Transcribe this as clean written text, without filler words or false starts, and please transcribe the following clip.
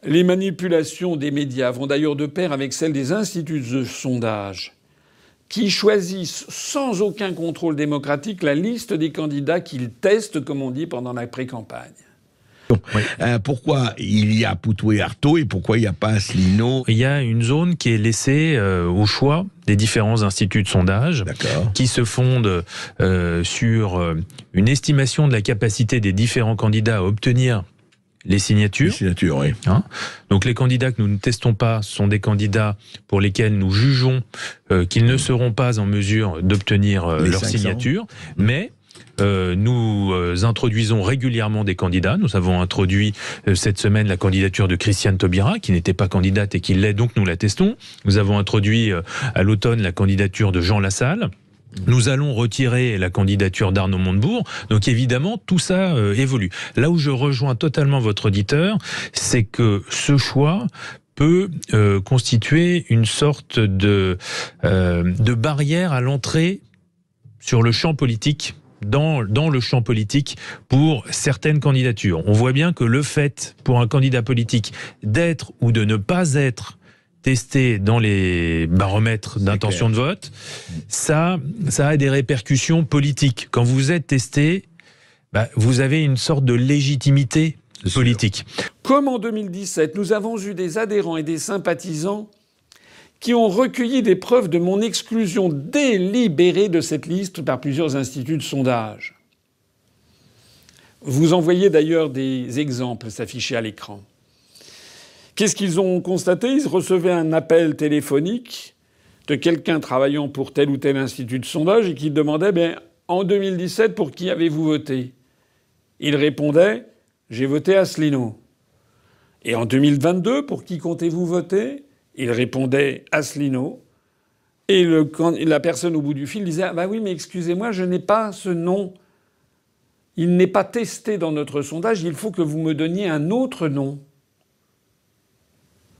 Les manipulations des médias vont d'ailleurs de pair avec celles des instituts de sondage qui choisissent sans aucun contrôle démocratique la liste des candidats qu'ils testent, comme on dit, pendant la pré-campagne. Oui. Pourquoi il y a Poutou et Artaud et pourquoi il n'y a pas Asselineau? Il y a une zone qui est laissée au choix des différents instituts de sondage qui se fondent sur une estimation de la capacité des différents candidats à obtenir les signatures. Les signatures, oui. Donc les candidats que nous ne testons pas sont des candidats pour lesquels nous jugeons qu'ils ne seront pas en mesure d'obtenir leur signature, mais nous introduisons régulièrement des candidats. Nous avons introduit cette semaine la candidature de Christiane Taubira, qui n'était pas candidate et qui l'est, donc nous la testons. Nous avons introduit à l'automne la candidature de Jean Lassalle. Nous allons retirer la candidature d'Arnaud Montebourg. Donc évidemment, tout ça évolue. Là où je rejoins totalement votre auditeur, c'est que ce choix peut constituer une sorte de barrière à l'entrée sur le champ politique, dans le champ politique pour certaines candidatures. On voit bien que le fait pour un candidat politique d'être ou de ne pas être testé dans les baromètres d'intention de vote, ça a des répercussions politiques. Quand vous êtes testé, vous avez une sorte de légitimité politique. Comme en 2017, nous avons eu des adhérents et des sympathisants qui ont recueilli des preuves de mon exclusion délibérée de cette liste par plusieurs instituts de sondage. Vous en voyez d'ailleurs des exemples s'afficher à l'écran. Qu'est-ce qu'ils ont constaté? Ils recevaient un appel téléphonique de quelqu'un travaillant pour tel ou tel institut de sondage et qui demandait en 2017, pour qui avez-vous voté? Il répondait j'ai voté Asselineau. Et en 2022, pour qui comptez-vous voter? Il répondait Asselineau. Et la personne au bout du fil disait oui, mais excusez-moi, je n'ai pas ce nom. Il n'est pas testé dans notre sondage, il faut que vous me donniez un autre nom.